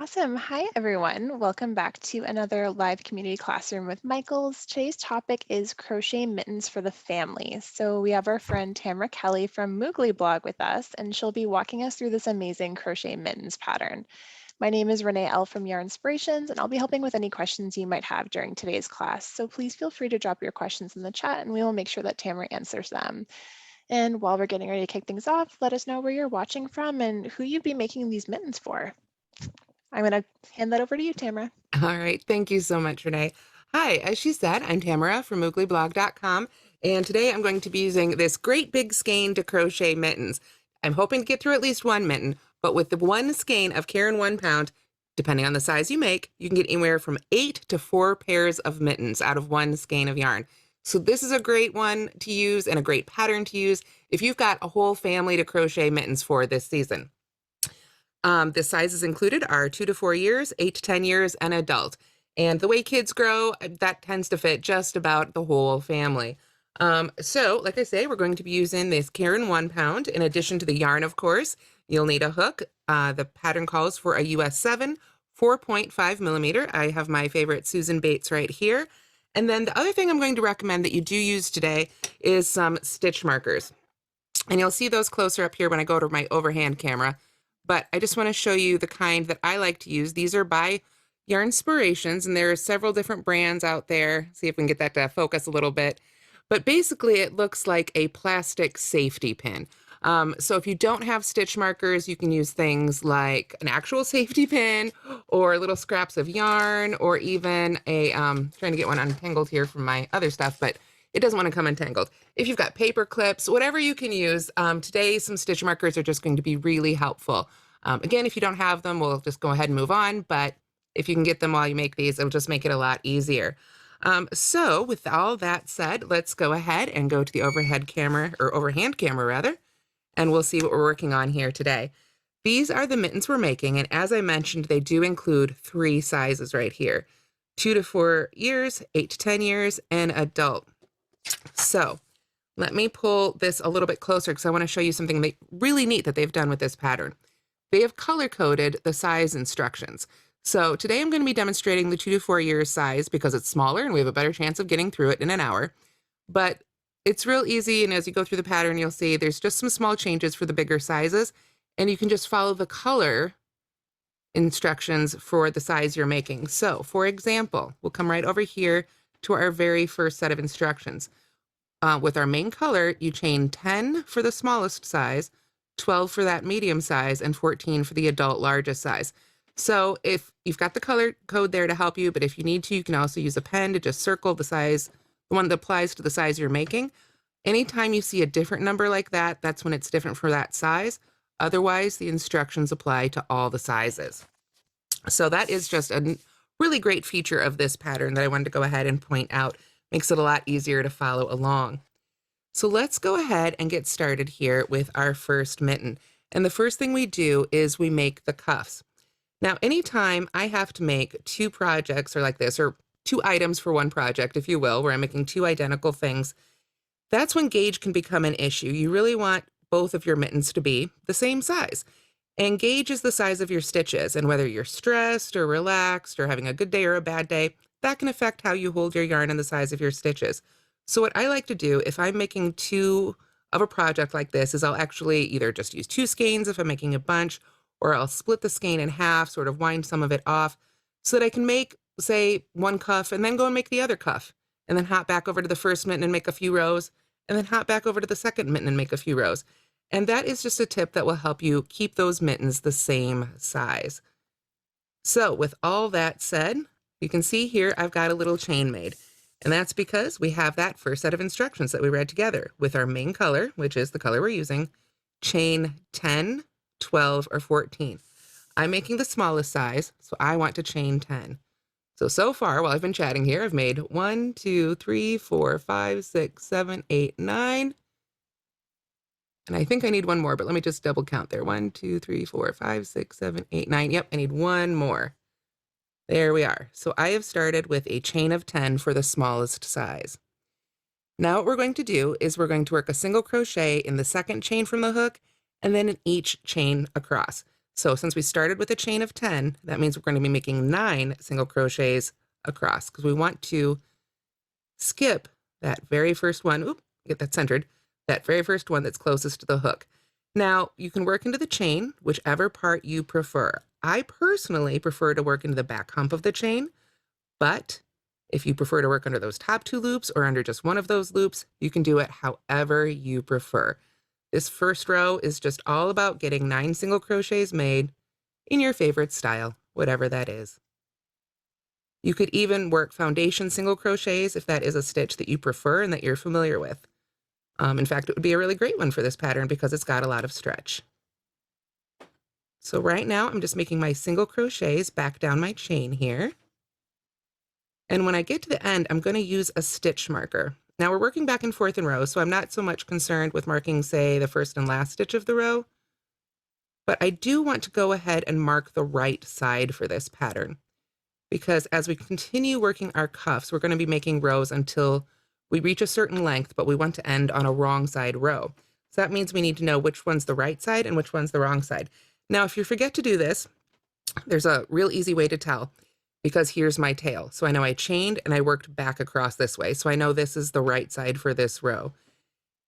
Awesome. Hi, everyone. Welcome back to another live community classroom with Michaels. Today's topic is crochet mittens for the family. So we have our friend Tamara Kelly from Moogly blog with us, and she'll be walking us through this amazing crochet mittens pattern. My name is Renee L. from Yarn Inspirations, and I'll be helping with any questions you might have during today's class. So please feel free to drop your questions in the chat, and we will make sure that Tamara answers them. And while we're getting ready to kick things off, let us know where you're watching from and who you'd be making these mittens for. I'm going to hand that over to you, Tamara. All right. Thank you so much, Renee. Hi, as she said, I'm Tamara from mooglyblog.com, and today I'm going to be using this great big skein to crochet mittens. I'm hoping to get through at least one mitten, but with the one skein of Caron 1 pound, depending on the size you make, you can get anywhere from 8 to 4 pairs of mittens out of one skein of yarn. So this is a great one to use and a great pattern to use if you've got a whole family to crochet mittens for this season. The sizes included are 2 to 4 years, 8 to 10 years, and adult. And the way kids grow, that tends to fit just about the whole family. So, like I say, we're going to be using this Caron 1 pound. In addition to the yarn, of course, you'll need a hook. The pattern calls for a US 7, 4.5 millimeter. I have my favorite Susan Bates right here. And then the other thing I'm going to recommend that you do use today is some stitch markers. And you'll see those closer up here when I go to my overhand camera. But I just want to show you the kind that I like to use. These are by Yarn Inspirations, and there are several different brands out there. See if we can get that to focus a little bit. But basically, it looks like a plastic safety pin. So if you don't have stitch markers, you can use things like an actual safety pin or little scraps of yarn or even a, trying to get one untangled here from my other stuff, but it doesn't want to come entangled. If you've got paper clips, whatever you can use, today some stitch markers are just going to be really helpful. Again, if you don't have them, we'll just go ahead and move on, but if you can get them while you make these, it'll just make it a lot easier. So with all that said, let's go ahead and go to the overhead camera, or overhand camera rather, and we'll see what we're working on here today. These are the mittens we're making, and as I mentioned, they do include 3 sizes right here: 2 to 4 years, 8 to 10 years, and adult. So let me pull this a little bit closer because I want to show you something really neat that they've done with this pattern. They have color-coded the size instructions. So today I'm going to be demonstrating the 2 to 4 years size because it's smaller and we have a better chance of getting through it in an hour. But it's real easy, and as you go through the pattern, you'll see there's just some small changes for the bigger sizes, and you can just follow the color instructions for the size you're making. So, for example, we'll come right over here to our very first set of instructions. With our main color, you chain 10 for the smallest size, 12 for that medium size, and 14 for the adult largest size. So if you've got the color code there to help you, but if you need to, you can also use a pen to just circle the size, the one that applies to the size you're making. Anytime you see a different number like that, that's when it's different for that size. Otherwise, the instructions apply to all the sizes. So that is just a really great feature of this pattern that I wanted to go ahead and point out. Makes it a lot easier to follow along. So let's go ahead and get started here with our first mitten. And the first thing we do is we make the cuffs. Now, anytime I have to make 2 projects or like this, or 2 items for one project, if you will, where I'm making 2 identical things, that's when gauge can become an issue. You really want both of your mittens to be the same size. And gauge is the size of your stitches, and whether you're stressed or relaxed or having a good day or a bad day, that can affect how you hold your yarn and the size of your stitches. So what I like to do if I'm making 2 of a project like this is I'll actually either just use 2 skeins if I'm making a bunch, or I'll split the skein in half, sort of wind some of it off, so that I can make, say, 1 cuff and then go and make the other cuff, and then hop back over to the first mitten and make a few rows, and then hop back over to the second mitten and make a few rows. And that is just a tip that will help you keep those mittens the same size. So with all that said, you can see here I've got a little chain made. And that's because we have that first set of instructions that we read together with our main color, which is the color we're using, chain 10, 12, or 14. I'm making the smallest size, so I want to chain 10. So far, while I've been chatting here, I've made 1, 2, 3, 4, 5, 6, 7, 8, 9. And I think I need one more, but let me just double count there. 1, 2, 3, 4, 5, 6, 7, 8, 9. Yep, I need one more. There we are. So I have started with a chain of 10 for the smallest size. Now what we're going to do is we're going to work a single crochet in the second chain from the hook and then in each chain across. So since we started with a chain of 10, that means we're going to be making 9 single crochets across because we want to skip that very first one. Oop, get that centered. That very first one that's closest to the hook. Now, you can work into the chain, whichever part you prefer. I personally prefer to work into the back hump of the chain, but if you prefer to work under those top 2 loops or under just one of those loops, you can do it however you prefer. This first row is just all about getting 9 single crochets made in your favorite style, whatever that is. You could even work foundation single crochets if that is a stitch that you prefer and that you're familiar with. In fact, it would be a really great one for this pattern because it's got a lot of stretch. So right now I'm just making my single crochets back down my chain here. And when I get to the end, I'm going to use a stitch marker. Now we're working back and forth in rows, so I'm not so much concerned with marking, say, the first and last stitch of the row, but I do want to go ahead and mark the right side for this pattern, because as we continue working our cuffs, we're going to be making rows until we reach a certain length, but we want to end on a wrong side row. So that means we need to know which one's the right side and which one's the wrong side. Now, if you forget to do this, there's a real easy way to tell, because here's my tail. So I know I chained and I worked back across this way. So I know this is the right side for this row.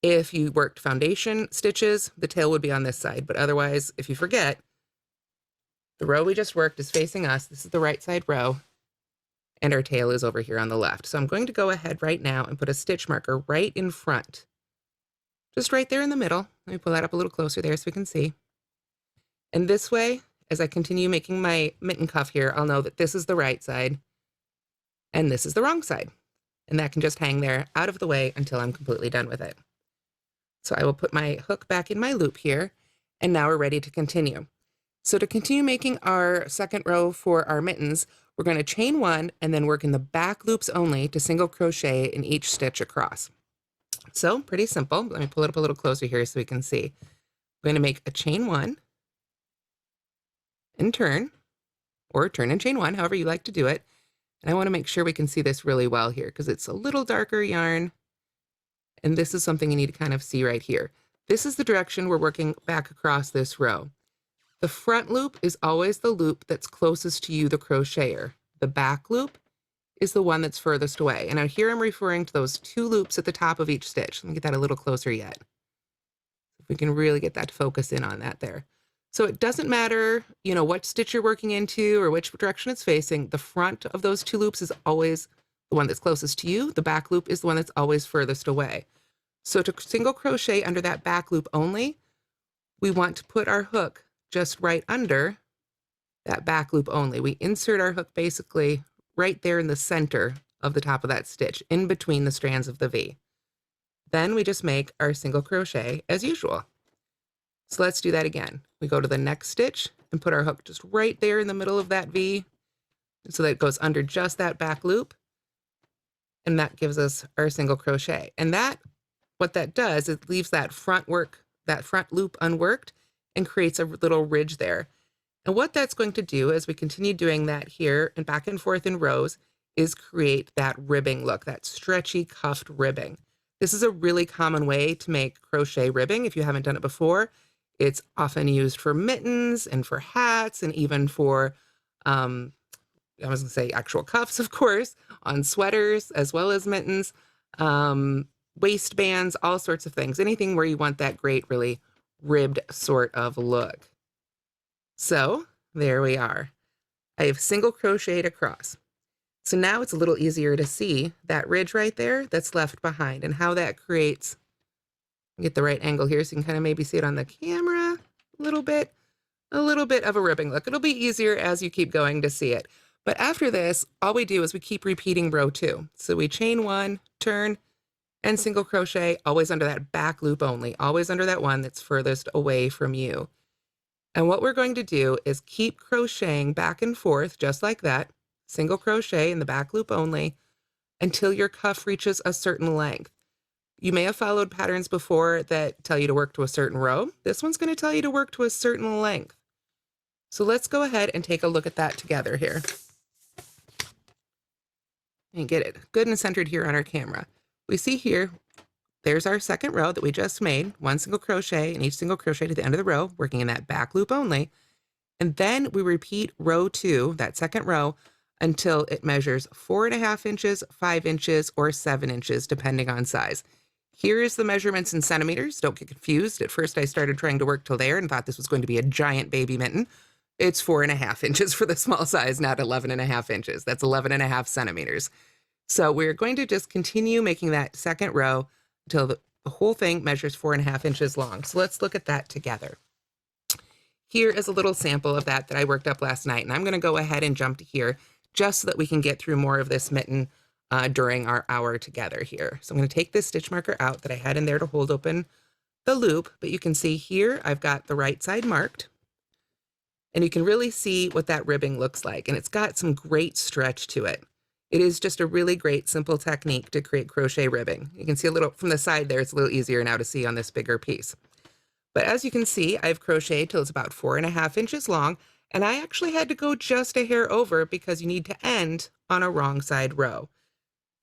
If you worked foundation stitches, the tail would be on this side. But otherwise, if you forget, the row we just worked is facing us. This is the right side row, and our tail is over here on the left. So I'm going to go ahead right now and put a stitch marker right in front, just right there in the middle. Let me pull that up a little closer there so we can see. And this way, as I continue making my mitten cuff here, I'll know that this is the right side and this is the wrong side. And that can just hang there out of the way until I'm completely done with it. So I will put my hook back in my loop here, and now we're ready to continue. So to continue making our second row for our mittens, we're going to chain 1 and then work in the back loops only to single crochet in each stitch across. So pretty simple. Let me pull it up a little closer here so we can see. We're going to make a chain 1 and turn, or turn and chain 1, however you like to do it. And I want to make sure we can see this really well here because it's a little darker yarn. And this is something you need to kind of see right here. This is the direction we're working back across this row. The front loop is always the loop that's closest to you, the crocheter. The back loop is the one that's furthest away. And now here I'm referring to those 2 loops at the top of each stitch. Let me get that a little closer yet. If we can really get that focus in on that there. So it doesn't matter, what stitch you're working into or which direction it's facing. The front of those 2 loops is always the one that's closest to you. The back loop is the one that's always furthest away. So to single crochet under that back loop only, we want to put our hook just right under that back loop only. We insert our hook basically right there in the center of the top of that stitch, in between the strands of the V. Then we just make our single crochet as usual. So let's do that again. We go to the next stitch and put our hook just right there in the middle of that V so that it goes under just that back loop. And that gives us our single crochet. And what that does, it leaves that front loop unworked and creates a little ridge there. And what that's going to do as we continue doing that here and back and forth in rows is create that ribbing look, that stretchy cuffed ribbing. This is a really common way to make crochet ribbing if you haven't done it before. It's often used for mittens and for hats and even for, I was going to say actual cuffs, of course, on sweaters as well as mittens, waistbands, all sorts of things, anything where you want that great, really ribbed sort of look. So there we are. I have single crocheted across. So now it's a little easier to see that ridge right there that's left behind and how that creates, get the right angle here so you can kind of maybe see it on the camera a little bit of a ribbing look. It'll be easier as you keep going to see it. But after this, all we do is we keep repeating row 2. So we chain 1, turn, and single crochet, always under that back loop only, always under that one that's furthest away from you. And what we're going to do is keep crocheting back and forth just like that, single crochet in the back loop only, until your cuff reaches a certain length. You may have followed patterns before that tell you to work to a certain row. This one's going to tell you to work to a certain length. So let's go ahead and take a look at that together here. And get it good and centered here on our camera. We see here, there's our second row that we just made, 1 single crochet in each single crochet to the end of the row, working in that back loop only. And then we repeat row 2, that second row, until it measures 4.5 inches, 5 inches, or 7 inches, depending on size. Here is the measurements in centimeters. Don't get confused. At first, I started trying to work till there and thought this was going to be a giant baby mitten. It's 4.5 inches for the small size, not 11.5 inches. That's 11.5 centimeters. So we're going to just continue making that second row until the whole thing measures 4.5 inches long. So let's look at that together. Here is a little sample of that I worked up last night, and I'm going to go ahead and jump to here just so that we can get through more of this mitten during our hour together here. So I'm going to take this stitch marker out that I had in there to hold open the loop, but you can see here I've got the right side marked, and you can really see what that ribbing looks like, and it's got some great stretch to it. It is just a really great simple technique to create crochet ribbing. You can see a little from the side there, it's a little easier now to see on this bigger piece. But as you can see, I've crocheted till it's about 4.5 inches long, and I actually had to go just a hair over because you need to end on a wrong side row.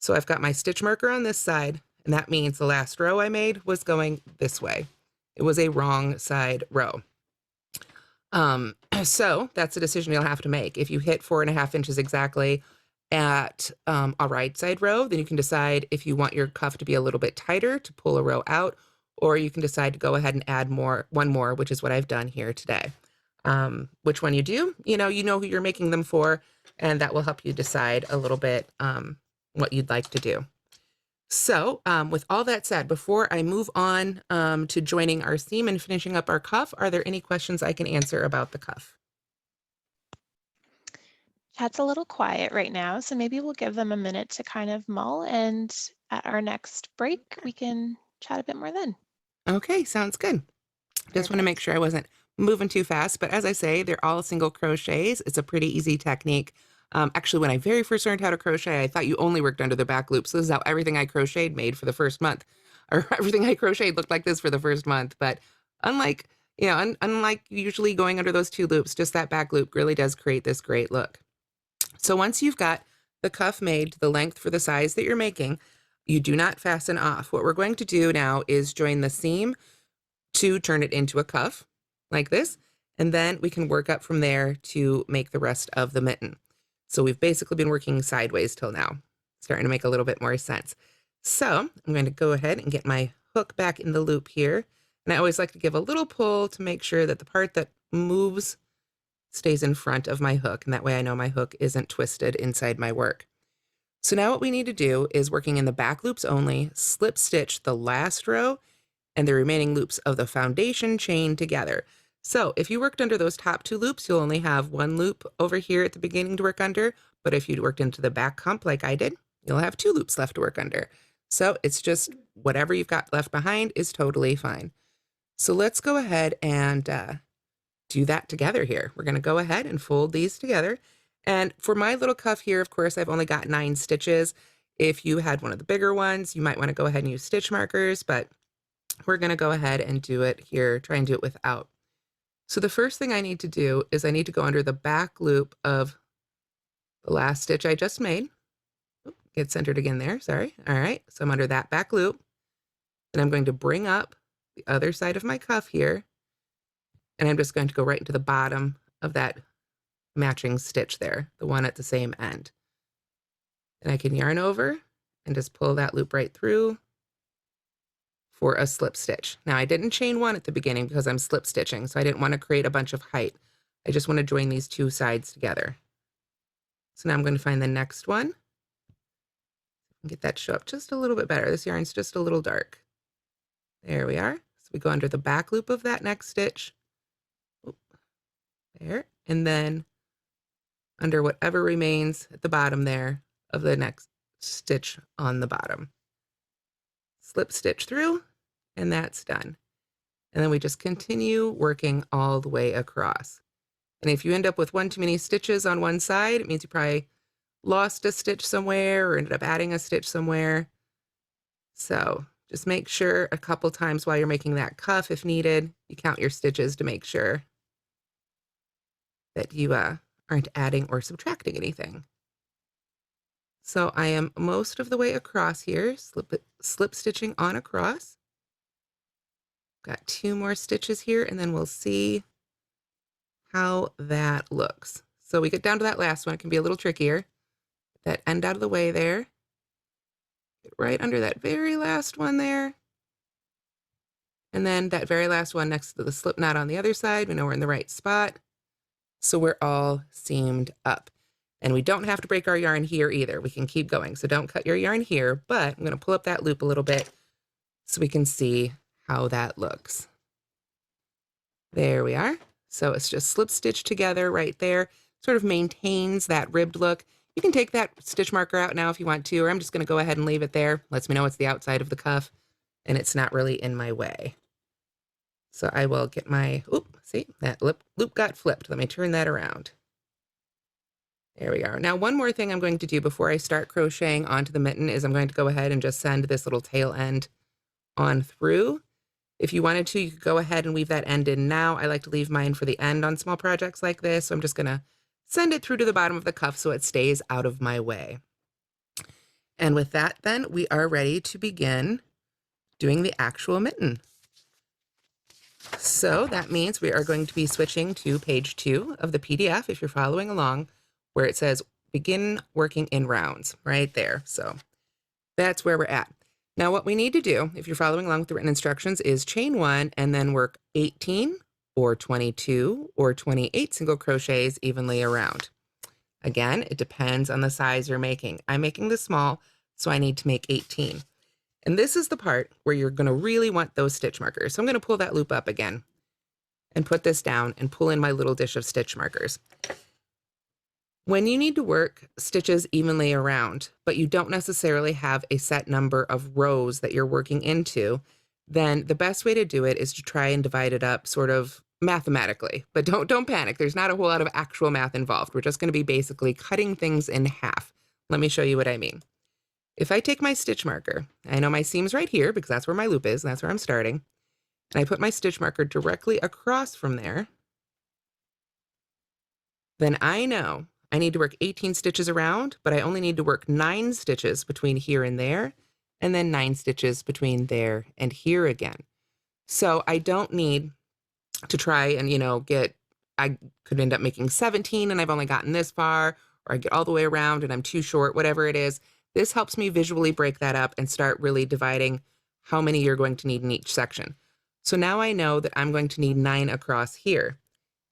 So I've got my stitch marker on this side, and that means the last row I made was going this way. It was a wrong side row. So that's a decision you'll have to make. If you hit 4.5 inches exactly at a right side row, then you can decide if you want your cuff to be a little bit tighter to pull a row out, or you can decide to go ahead and add one more, which is what I've done here today. Which one you do, you know who you're making them for, and that will help you decide a little bit what you'd like to do. So with all that said, before I move on to joining our seam and finishing up our cuff, are there any questions I can answer about the cuff? Chat's a little quiet right now, so maybe we'll give them a minute to kind of mull, and at our next break, we can chat a bit more then. Okay, sounds good. Just want to make Perfect. sure I wasn't moving too fast, but as I say, they're all single crochets. It's a pretty easy technique. Actually, when I very first learned how to crochet, I thought you only worked under the back loop. So this is how everything I crocheted made for the first month, or everything I crocheted looked like this for the first month. But unlike, unlike usually going under those 2 loops, just that back loop really does create this great look. So once you've got the cuff made to the length for the size that you're making, you do not fasten off. What we're going to do now is join the seam to turn it into a cuff like this, and then we can work up from there to make the rest of the mitten. So we've basically been working sideways till now, starting to make a little bit more sense. So I'm going to go ahead and get my hook back in the loop here, and I always like to give a little pull to make sure that the part that moves stays in front of my hook, and that way I know my hook isn't twisted inside my work. So now what we need to do is, working in the back loops only, slip stitch the last row and the remaining loops of the foundation chain together. So if you worked under those top 2 loops, you'll only have 1 loop over here at the beginning to work under, but if you'd worked into the back hump like I did, you'll have 2 loops left to work under. So it's just whatever you've got left behind is totally fine. So let's go ahead and do that together here. We're going to go ahead and fold these together. And for my little cuff here, of course, I've only got 9 stitches. If you had one of the bigger ones, you might want to go ahead and use stitch markers, but we're going to go ahead and do it here, try and do it without. So the first thing I need to do is I need to go under the back loop of the last stitch I just made. Oop, get centered again there, sorry. All right, so I'm under that back loop, and I'm going to bring up the other side of my cuff here, and I'm just going to go right into the bottom of that matching stitch there, the one at the same end. And I can yarn over and just pull that loop right through for a slip stitch. Now I didn't chain 1 at the beginning because I'm slip stitching, so I didn't want to create a bunch of height. I just want to join these 2 sides together. So now I'm going to find the next one and get that to show up just a little bit better. This yarn's just a little dark. There we are. So we go under the back loop of that next stitch. Oop, there. And then under whatever remains at the bottom there of the next stitch on the bottom. Slip stitch through, and that's done. And then we just continue working all the way across. And if you end up with 1 too many stitches on one side, it means you probably lost a stitch somewhere or ended up adding a stitch somewhere. So just make sure a couple times while you're making that cuff, if needed, you count your stitches to make sure that you aren't adding or subtracting anything. So I am most of the way across here, slip stitching on across. Got 2 more stitches here, and then we'll see how that looks. So we get down to that last one. It can be a little trickier. That end out of the way there. Get right under that very last one there. And then that very last one next to the slip knot on the other side. We know we're in the right spot. So we're all seamed up. And we don't have to break our yarn here either. We can keep going. So don't cut your yarn here, but I'm going to pull up that loop a little bit so we can see how that looks. There we are. So it's just slip stitch together right there. Sort of maintains that ribbed look. You can take that stitch marker out now if you want to, or I'm just going to go ahead and leave it there. Lets me know it's the outside of the cuff and it's not really in my way. So I will get my, see, that loop got flipped. Let me turn that around. There we are. Now, one more thing I'm going to do before I start crocheting onto the mitten is I'm going to go ahead and just send this little tail end on through. If you wanted to, you could go ahead and weave that end in now. I like to leave mine for the end on small projects like this. So I'm just going to send it through to the bottom of the cuff so it stays out of my way. And with that, then we are ready to begin doing the actual mitten. So that means we are going to be switching to page 2 of the PDF if you're following along, where it says begin working in rounds right there. So that's where we're at. Now what we need to do, if you're following along with the written instructions, is chain 1 and then work 18 or 22 or 28 single crochets evenly around. Again, it depends on the size you're making. I'm making this small, so I need to make 18. And this is the part where you're going to really want those stitch markers. So I'm going to pull that loop up again and put this down and pull in my little dish of stitch markers. When you need to work stitches evenly around, but you don't necessarily have a set number of rows that you're working into, then the best way to do it is to try and divide it up sort of mathematically. But don't panic. There's not a whole lot of actual math involved. We're just going to be basically cutting things in half. Let me show you what I mean. If I take my stitch marker, I know my seam's right here because that's where my loop is, and that's where I'm starting, and I put my stitch marker directly across from there, then I know I need to work 18 stitches around, but I only need to work 9 stitches between here and there, and then 9 stitches between there and here again. So I don't need to try and, I could end up making 17 and I've only gotten this far, or I get all the way around and I'm too short, whatever it is. This helps me visually break that up and start really dividing how many you're going to need in each section. So now I know that I'm going to need 9 across here.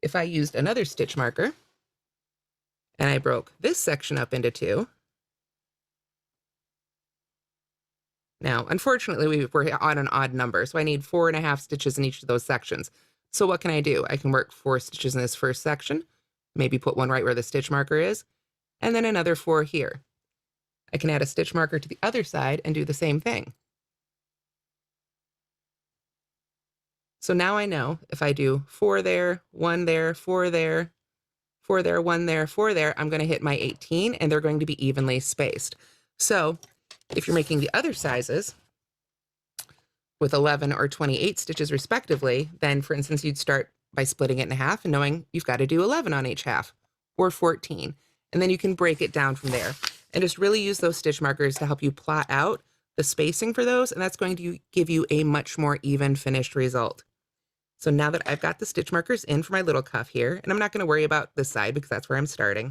If I used another stitch marker and I broke this section up into 2, now, unfortunately, we're on an odd number, so I need 4.5 stitches in each of those sections. So what can I do? I can work 4 stitches in this first section, maybe put one right where the stitch marker is, and then another 4 here. I can add a stitch marker to the other side and do the same thing. So now I know if I do 4 there, 1 there, 4 there, 4 there, 1 there, 4 there, I'm going to hit my 18 and they're going to be evenly spaced. So if you're making the other sizes with 11 or 28 stitches respectively, then for instance, you'd start by splitting it in half and knowing you've got to do 11 on each half or 14. And then you can break it down from there and just really use those stitch markers to help you plot out the spacing for those. And that's going to give you a much more even finished result. So now that I've got the stitch markers in for my little cuff here, and I'm not going to worry about this side because that's where I'm starting.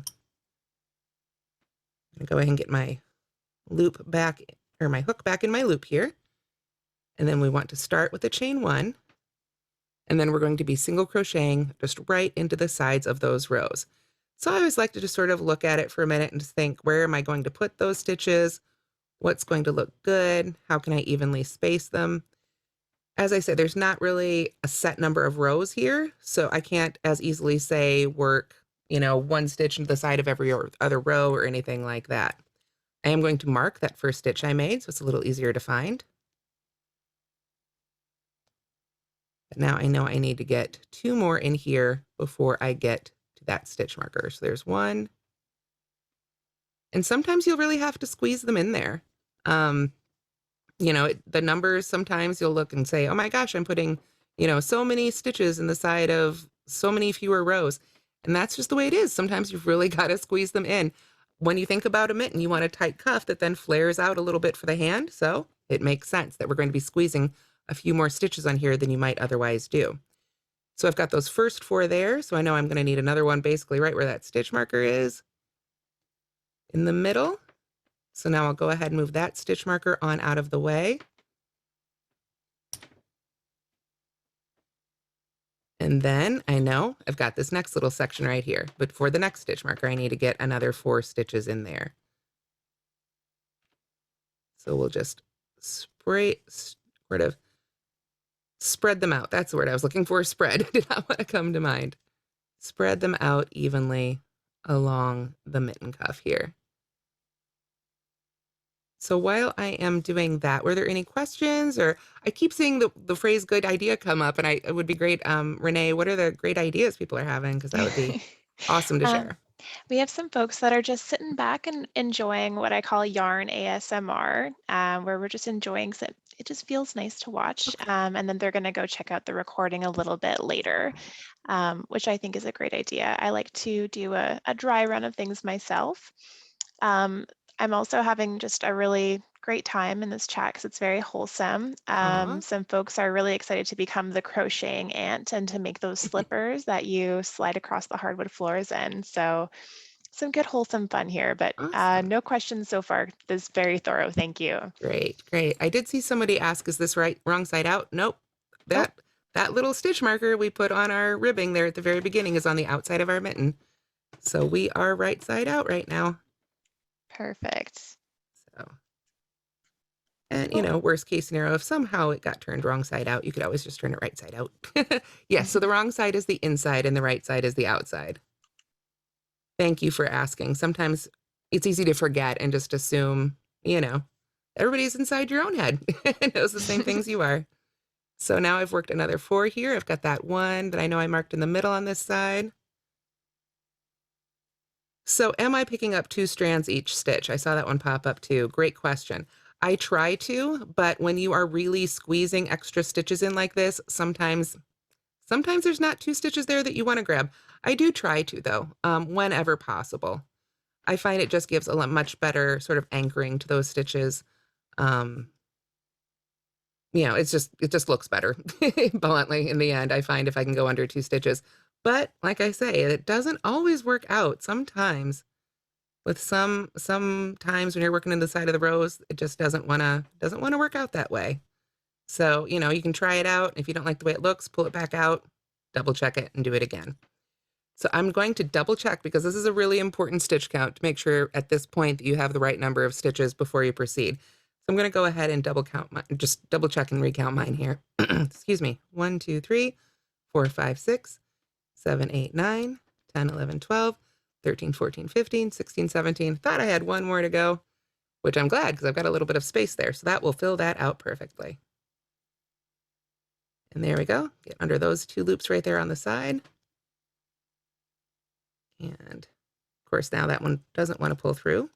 I'm going to go ahead and get my loop back, or my hook back in my loop here. And then we want to start with the chain 1. And then we're going to be single crocheting just right into the sides of those rows. So I always like to just sort of look at it for a minute and just think, where am I going to put those stitches? What's going to look good? How can I evenly space them? As I said, there's not really a set number of rows here, so I can't as easily say work, 1 stitch into the side of every other row or anything like that. I am going to mark that first stitch I made, so it's a little easier to find. But now I know I need to get 2 more in here before I get to that stitch marker. So there's 1. And sometimes you'll really have to squeeze them in there. The numbers, sometimes you'll look and say, oh my gosh, I'm putting, so many stitches in the side of so many fewer rows. And that's just the way it is. Sometimes you've really got to squeeze them in. When you think about a mitten, you want a tight cuff that then flares out a little bit for the hand. So it makes sense that we're going to be squeezing a few more stitches on here than you might otherwise do. So I've got those first 4 there, so I know I'm going to need another one basically right where that stitch marker is in the middle. So now I'll go ahead and move that stitch marker on out of the way. And then I know I've got this next little section right here, but for the next stitch marker, I need to get another 4 stitches in there. So we'll just sort of spread them out. That's the word I was looking for, spread. Did not want to come to mind. Spread them out evenly along the mitten cuff here. So while I am doing that, were there any questions? Or I keep seeing the phrase good idea come up, and it would be great. Renee, what are the great ideas people are having? Because that would be awesome to Um, share. we have some folks that are just sitting back and enjoying what I call yarn ASMR, where we're just enjoying it just feels nice to watch. Okay. And then they're going to go check out the recording a little bit later, which I think is a great idea. I like to do a dry run of things myself. Um, I'm also having just a really great time in this chat because it's very wholesome. Aw. Some folks are really excited to become the crocheting ant and to make those slippers that you slide across the hardwood floors in. So some good wholesome fun here, but Awesome. no questions so far. This is very thorough. Thank you. Great, great. I did see somebody ask, is this wrong side out? Nope. Oh, That little stitch marker we put on our ribbing there at the very beginning is on the outside of our mitten. So we are right side out right now. perfect. So, and Oh, worst case scenario, if somehow it got turned wrong side out, you could always just turn it right side out. Yes, so the wrong side is the inside and the right side is the outside. Thank you for asking. Sometimes it's easy to forget and just assume, everybody's inside your own head and knows the same things you are. So now I've worked another 4 here. I've got that one that I know I marked in the middle on this side. So am I picking up 2 strands each stitch? I saw that one pop up too. Great question. I try to, but when you are really squeezing extra stitches in like this, sometimes there's not 2 stitches there that you want to grab. I do try to though, whenever possible. I find it just gives a much better sort of anchoring to those stitches. Um, it just looks better bluntly in the end. I find if I can go under 2 stitches, but like I say, it doesn't always work out. Sometimes with sometimes when you're working in the side of the rows, it just doesn't want to work out that way. So, you can try it out. If you don't like the way it looks, pull it back out, double check it and do it again. So I'm going to double check because this is a really important stitch count to make sure at this point that you have the right number of stitches before you proceed. So I'm going to go ahead and just double check and recount mine here. Excuse me. 1, 2, 3, 4, 5, 6, 7, 8, 9, 10, 11, 12, 13, 14, 15, 16, 17. Thought I had one more to go, which I'm glad because I've got a little bit of space there. So that will fill that out perfectly. And there we go. Get under those 2 loops right there on the side. And of course, now that one doesn't want to pull through.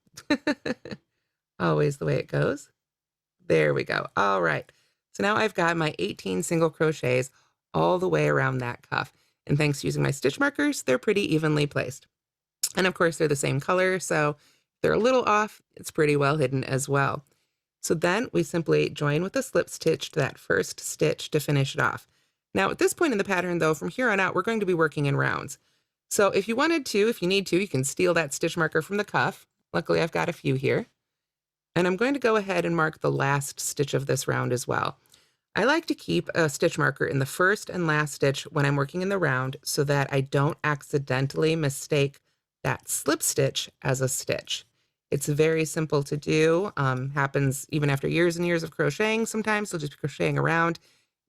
Always the way it goes. There we go. All right. So now I've got my 18 single crochets all the way around that cuff. And thanks to using my stitch markers, they're pretty evenly placed. And of course, they're the same color. So if they're a little off, it's pretty well hidden as well. So then we simply join with a slip stitch to that first stitch to finish it off. Now at this point in the pattern though, from here on out, we're going to be working in rounds. So if you need to, you can steal that stitch marker from the cuff. Luckily, I've got a few here. And I'm going to go ahead and mark the last stitch of this round as well. I like to keep a stitch marker in the first and last stitch when I'm working in the round so that I don't accidentally mistake that slip stitch as a stitch. It's very simple to do. Happens even after years and years of crocheting. Sometimes you'll just be crocheting around,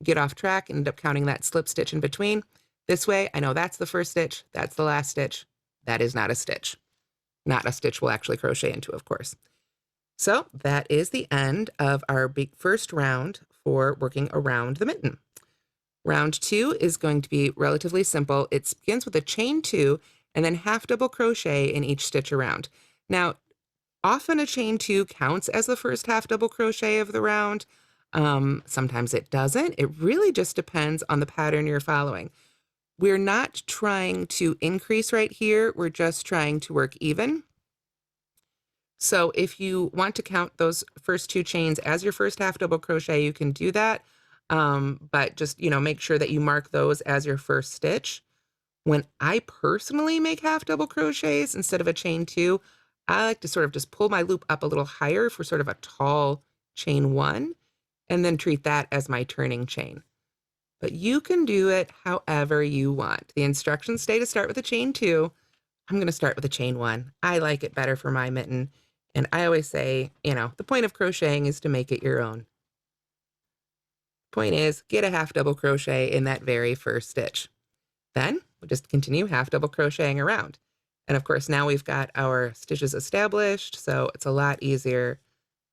get off track, and end up counting that slip stitch in between. This way, I know that's the first stitch, that's the last stitch. That is not a stitch. Not a stitch we'll actually crochet into, of course. So that is the end of our big first round for working around the mitten. Round 2 is going to be relatively simple. It begins with a chain 2 and then half double crochet in each stitch around. Now, often a chain 2 counts as the first half double crochet of the round. Sometimes it doesn't. It really just depends on the pattern you're following. We're not trying to increase right here. We're just trying to work even. So if you want to count those first 2 chains as your first half double crochet, you can do that. but just, make sure that you mark those as your first stitch. When I personally make half double crochets instead of a chain two, I like to sort of just pull my loop up a little higher for sort of a tall chain one, and then treat that as my turning chain. But you can do it however you want. The instructions say to start with a chain two. I'm going to start with a chain one. I like it better for my mitten. And I always say, the point of crocheting is to make it your own. Point is, get a half double crochet in that very first stitch. Then we'll just continue half double crocheting around. And of course, now we've got our stitches established, so it's a lot easier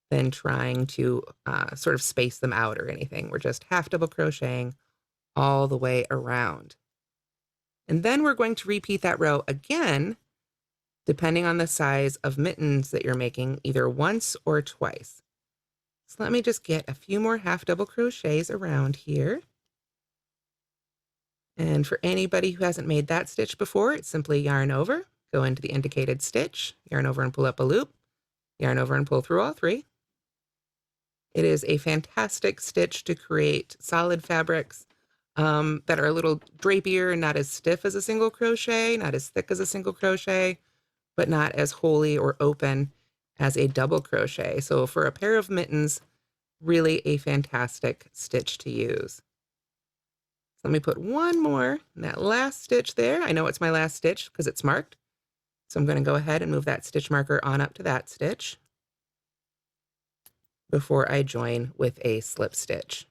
than trying to sort of space them out or anything. We're just half double crocheting all the way around. And then we're going to repeat that row again, depending on the size of mittens that you're making, either once or twice. So let me just get a few more half double crochets around here. And for anybody who hasn't made that stitch before, it's simply yarn over, go into the indicated stitch, yarn over and pull up a loop, yarn over and pull through all three. It is a fantastic stitch to create solid fabrics that are a little drapier and not as stiff as a single crochet, not as thick as a single crochet, but not as holey or open as a double crochet. So for a pair of mittens, really a fantastic stitch to use. So let me put one more in that last stitch there. I know it's my last stitch because it's marked. So I'm going to go ahead and move that stitch marker on up to that stitch before I join with a slip stitch.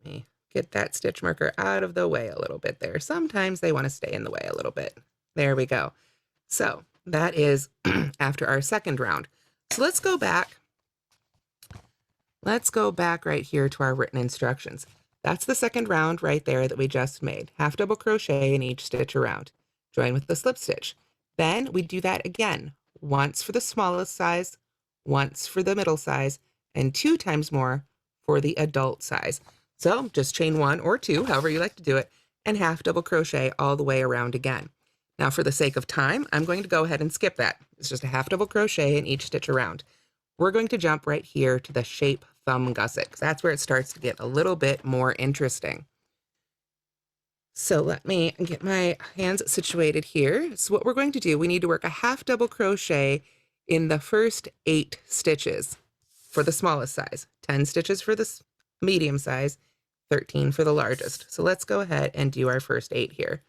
Let me get that stitch marker out of the way a little bit there. Sometimes they want to stay in the way a little bit. There we go. So that is after our second round. So let's go back. Let's go back right here to our written instructions. That's the second round right there that we just made. Half double crochet in each stitch around. Join with the slip stitch. Then we do that again, once for the smallest size, once for the middle size, and 2 times more for the adult size. So just chain 1 or 2, however you like to do it, and half double crochet all the way around again. Now for the sake of time, I'm going to go ahead and skip that. It's just a half double crochet in each stitch around. We're going to jump right here to the shape thumb gusset, because that's where it starts to get a little bit more interesting. So let me get my hands situated here. So what we're going to do, we need to work a half double crochet in the first 8 stitches for the smallest size, 10 stitches for the medium size, 13 for the largest. So let's go ahead and do our first 8 here.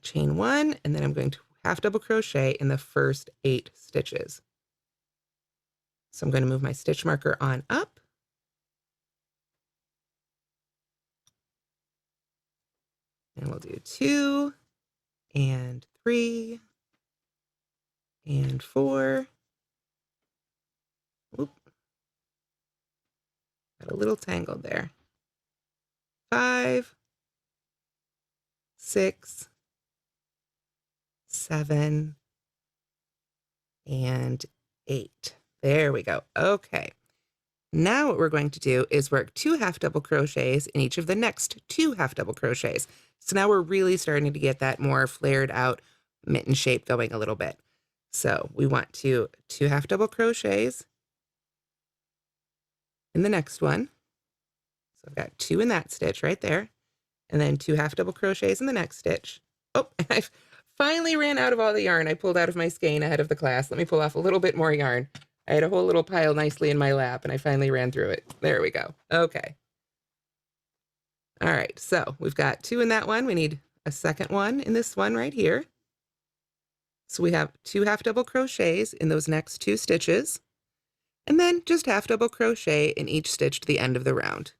Chain 1, and then I'm going to half double crochet in the first 8 stitches. So I'm going to move my stitch marker on up. And we'll do 2 and 3 and 4. Oop. Got a little tangled there. 5, 6, 7, and 8. There we go. Okay. Now what we're going to do is work 2 half double crochets in each of the next 2 half double crochets. So now we're really starting to get that more flared out mitten shape going a little bit. So we want 2 half double crochets in the next one. So I've got 2 in that stitch right there, and then 2 half double crochets in the next stitch. Oh, and I've finally ran out of all the yarn I pulled out of my skein ahead of the class. Let me pull off a little bit more yarn. I had a whole little pile nicely in my lap, and I finally ran through it. There we go. Okay. All right, so we've got 2 in that one. We need a second one in this one right here. So we have 2 half double crochets in those next 2 stitches, and then just half double crochet in each stitch to the end of the round.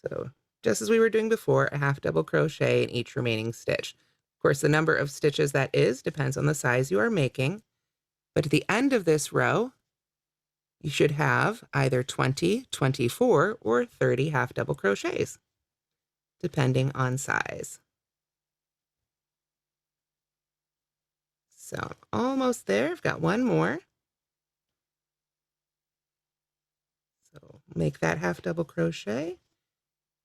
So just as we were doing before, a half double crochet in each remaining stitch. Of course, the number of stitches that is depends on the size you are making, but at the end of this row, you should have either 20, 24, or 30 half double crochets, depending on size. So I'm almost there. I've got one more. So make that half double crochet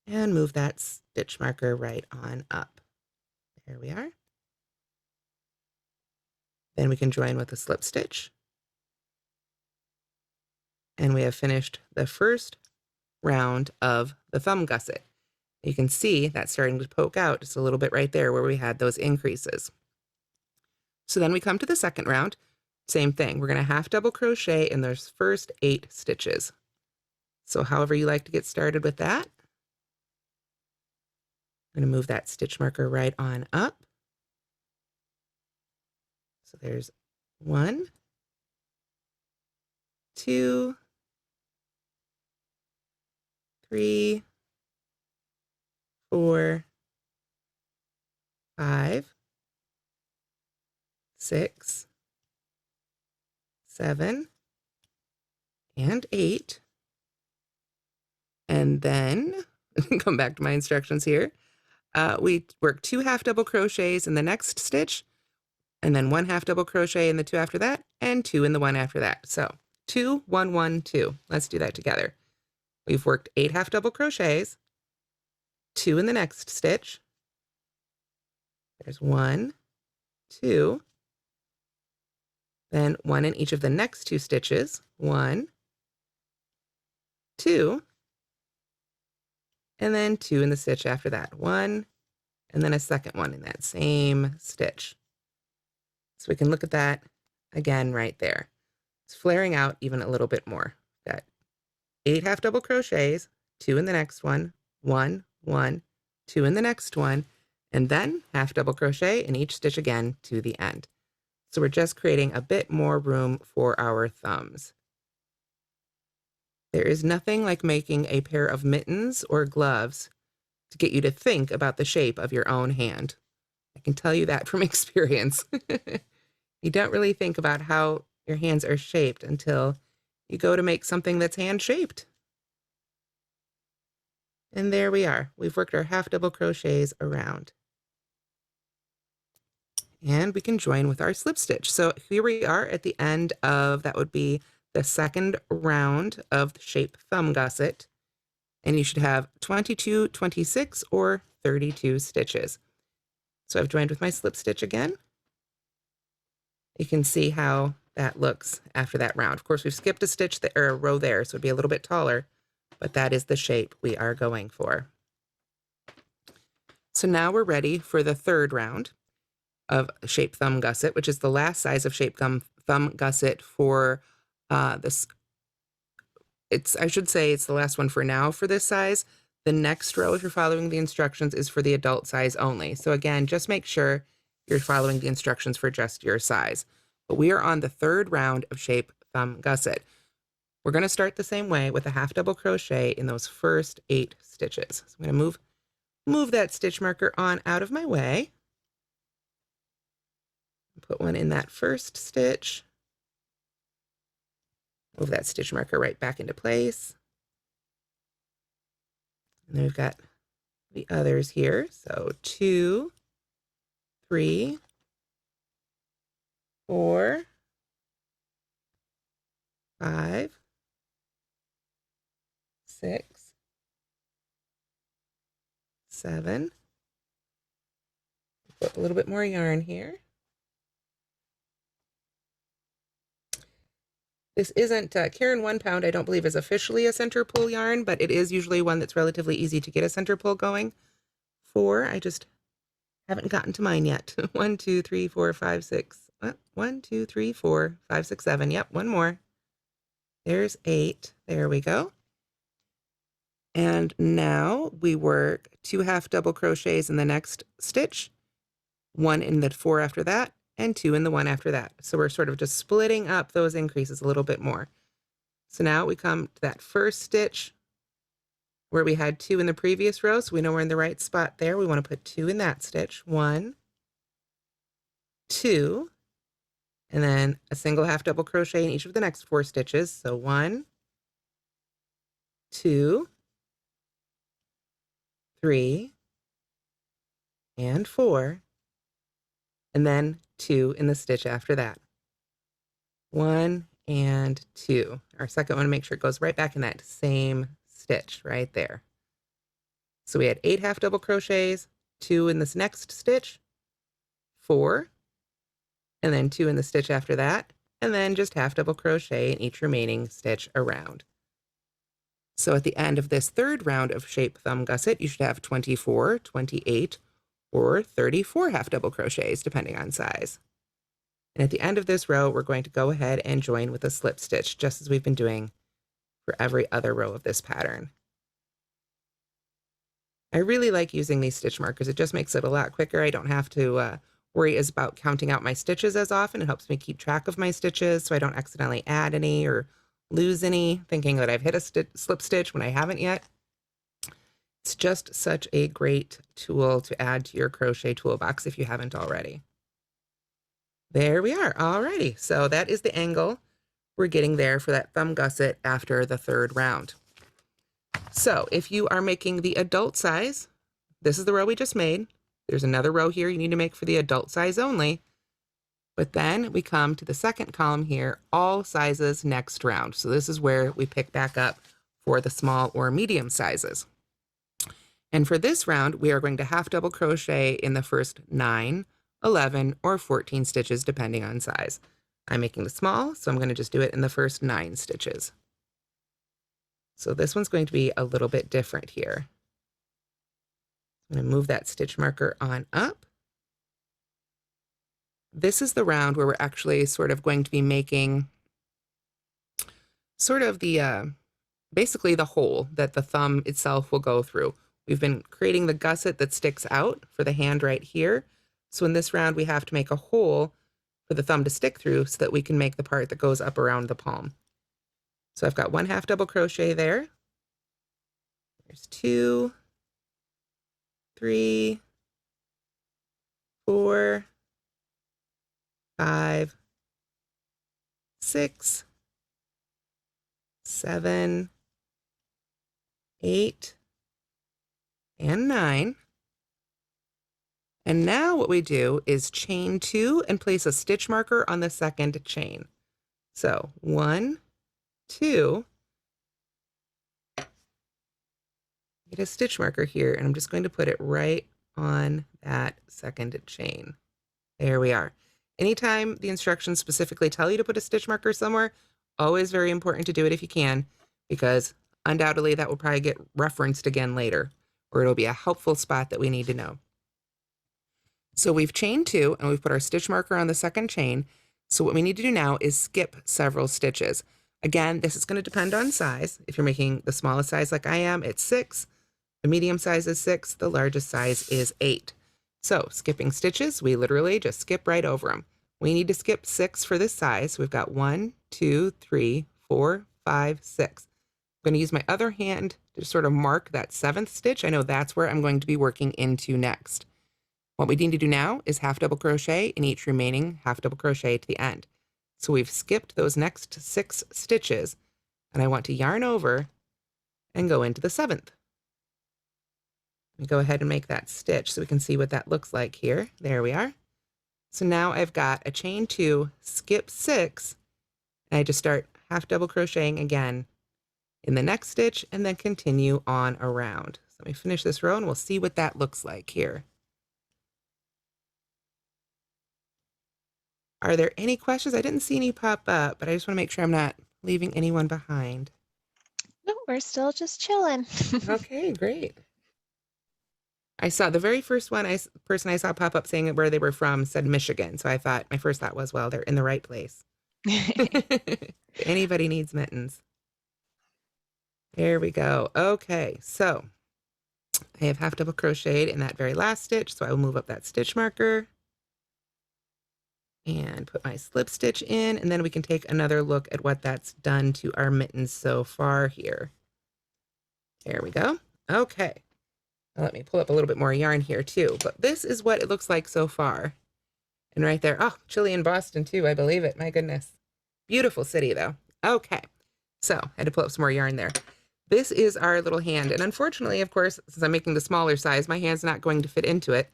and move that stitch marker right on up. There we are. Then we can join with a slip stitch. And we have finished the first round of the thumb gusset. You can see that's starting to poke out just a little bit right there where we had those increases. So then we come to the second round, same thing. We're going to half double crochet in those first 8 stitches. So however you like to get started with that, I'm going to move that stitch marker right on up. So there's 1, 2, 3, 4, 5, 6, 7, and 8. And then come back to my instructions here. We work 2 half double crochets in the next stitch, and then 1 half double crochet in the 2 after that, and 2 in the 1 after that. So 2, 1, 1, 2. Let's do that together. We've worked 8 half double crochets, 2 in the next stitch. There's 1, 2, then 1 in each of the next 2 stitches. 1, 2, and then 2 in the stitch after that. 1, and then a second one in that same stitch. So we can look at that again right there. It's flaring out even a little bit more. Got 8 half double crochets, 2 in the next one, 1, 1, 2 in the next one, and then half double crochet in each stitch again to the end. So we're just creating a bit more room for our thumbs. There is nothing like making a pair of mittens or gloves to get you to think about the shape of your own hand. I can tell you that from experience. You don't really think about how your hands are shaped until you go to make something that's hand-shaped. And there we are. We've worked our half double crochets around. And we can join with our slip stitch. So here we are at the end of, that would be the second round of the shape thumb gusset. And you should have 22, 26, or 32 stitches. So I've joined with my slip stitch again. You can see how that looks after that round. Of course, we've skipped a stitch there, or a row there, so it'd be a little bit taller, but that is the shape we are going for. So now we're ready for the third round of shape thumb gusset, which is the last size of shape thumb gusset for this. I should say it's the last one for now for this size. The next row, if you're following the instructions, is for the adult size only. So again, just make sure you're following the instructions for just your size. But we are on the third round of shape thumb gusset. We're going to start the same way with a half double crochet in those first 8 stitches. So I'm going to move that stitch marker on out of my way. Put one in that first stitch. Move that stitch marker right back into place. And then we've got the others here. So 2, 3, 4, 5, 6, 7. Put a little bit more yarn here. This isn't Caron 1 Pound, I don't believe is officially a center pull yarn, but it is usually one that's relatively easy to get a center pull going for. I just haven't gotten to mine yet. 1, 2, 3, 4, 5, 6. 1, 2, 3, 4, 5, 6, 7. Yep, one more. There's 8. There we go. And now we work 2 half double crochets in the next stitch, 1 in the 4 after that, and 2 in the 1 after that. So we're sort of just splitting up those increases a little bit more. So now we come to that first stitch where we had 2 in the previous row, so we know we're in the right spot there. We want to put 2 in that stitch. 1, 2, and then a single half double crochet in each of the next 4 stitches. So 1, 2, 3, and 4, and then 2 in the stitch after that. 1 and 2. Our second one, make sure it goes right back in that same stitch right there. So we had 8 half double crochets, 2 in this next stitch, 4, and then 2 in the stitch after that, and then just half double crochet in each remaining stitch around. So at the end of this third round of shape thumb gusset, you should have 24, 28, or 34 half double crochets, depending on size. And at the end of this row, we're going to go ahead and join with a slip stitch, just as we've been doing for every other row of this pattern. I really like using these stitch markers. It just makes it a lot quicker. I don't have to worry about counting out my stitches as often. It helps me keep track of my stitches so I don't accidentally add any or lose any, thinking that I've hit a slip stitch when I haven't yet. It's just such a great tool to add to your crochet toolbox if you haven't already. There we are. Alrighty, so that is the angle we're getting there for that thumb gusset after the third round. So if you are making the adult size, this is the row we just made. There's another row here you need to make for the adult size only. But then we come to the second column here, all sizes next round. So this is where we pick back up for the small or medium sizes. And for this round, we are going to half double crochet in the first 9, 11, or 14 stitches, depending on size. I'm making the small, so I'm going to just do it in the first 9 stitches. So this one's going to be a little bit different here. I'm going to move that stitch marker on up. This is the round where we're actually sort of going to be making sort of the, basically the hole that the thumb itself will go through. We've been creating the gusset that sticks out for the hand right here. So in this round, we have to make a hole for the thumb to stick through so that we can make the part that goes up around the palm. So I've got 1 half double crochet there. There's 2, 3, 4, 5, 6, 7, 8, and 9. And now what we do is chain 2 and place a stitch marker on the second chain. So 1, 2, get a stitch marker here, and I'm just going to put it right on that second chain. There we are. Anytime the instructions specifically tell you to put a stitch marker somewhere, always very important to do it if you can, because undoubtedly that will probably get referenced again later, or it'll be a helpful spot that we need to know. So we've chained 2 and we've put our stitch marker on the second chain. So what we need to do now is skip several stitches. Again, this is going to depend on size. If you're making the smallest size like I am, it's 6. The medium size is 6. The largest size is 8. So skipping stitches, we literally just skip right over them. We need to skip 6 for this size. We've got 1, 2, 3, 4, 5, 6. I'm going to use my other hand to sort of mark that 7th stitch. I know that's where I'm going to be working into next. What we need to do now is half double crochet in each remaining half double crochet to the end. So we've skipped those next 6 stitches, and I want to yarn over and go into the 7th. Go ahead and make that stitch so we can see what that looks like here. There we are. So now I've got a chain 2, skip 6, and I just start half double crocheting again in the next stitch and then continue on around. So let me finish this row and we'll see what that looks like here. Are there any questions? I didn't see any pop up, but I just want to make sure I'm not leaving anyone behind. No, we're still just chilling. Okay, great. I saw the very first person I saw pop up saying where they were from said Michigan. So I thought, my first thought was, well, they're in the right place. If anybody needs mittens. There we go. Okay, so I have half double crocheted in that very last stitch. So I will move up that stitch marker and put my slip stitch in, and then we can take another look at what that's done to our mittens so far here. There we go. Okay. Now let me pull up a little bit more yarn here too, but this is what it looks like so far. And right there, oh, chilly in Boston too, I believe it. My goodness. Beautiful city though. Okay. So I had to pull up some more yarn there. This is our little hand. And unfortunately, of course, since I'm making the smaller size, my hand's not going to fit into it.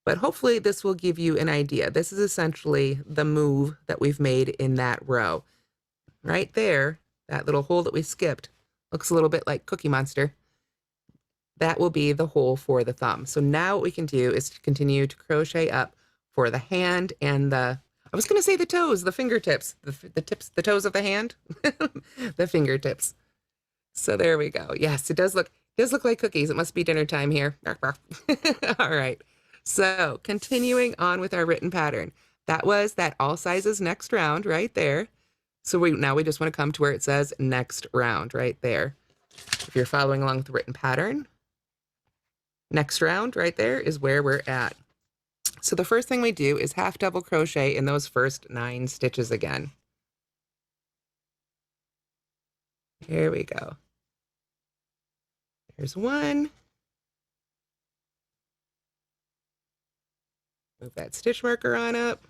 But hopefully this will give you an idea. This is essentially the move that we've made in that row. Right there, that little hole that we skipped looks a little bit like Cookie Monster. That will be the hole for the thumb. So now what we can do is to continue to crochet up for the hand and the I was going to say the toes, the fingertips, the tips, the toes of the hand, the fingertips. So there we go. Yes, it does look like cookies. It must be dinner time here. Bark, bark. All right. So continuing on with our written pattern. That was that all sizes next round right there. So now we just want to come to where it says next round right there. If you're following along with the written pattern, next round right there is where we're at. So the first thing we do is half double crochet in those first 9 stitches again. Here we go. There's one. Move that stitch marker on up.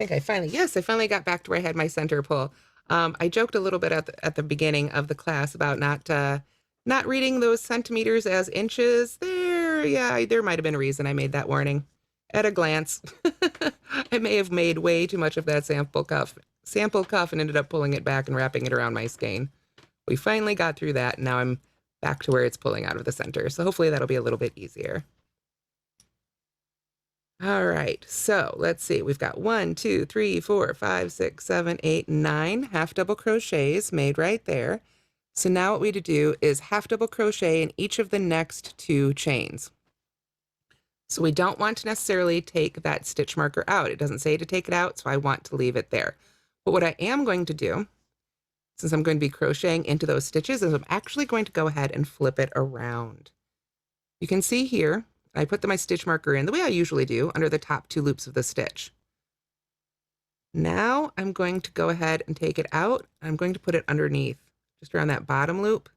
I think I finally got back to where I had my center pull. I joked a little bit at the beginning of the class about not reading those centimeters as inches. There might have been a reason I made that warning. At a glance, I may have made way too much of that sample cuff and ended up pulling it back and wrapping it around my skein. We finally got through that, and now I'm back to where it's pulling out of the center. So hopefully that'll be a little bit easier. All right, so let's see. We've got 1, 2, 3, 4, 5, 6, 7, 8, 9 half double crochets made right there. So now what we need to do is half double crochet in each of the next 2 chains. So we don't want to necessarily take that stitch marker out. It doesn't say to take it out, so I want to leave it there. But what I am going to do, since I'm going to be crocheting into those stitches, is I'm actually going to go ahead and flip it around. You can see here, I put my stitch marker in the way I usually do under the top 2 loops of the stitch. Now I'm going to go ahead and take it out. I'm going to put it underneath, just around that bottom loop,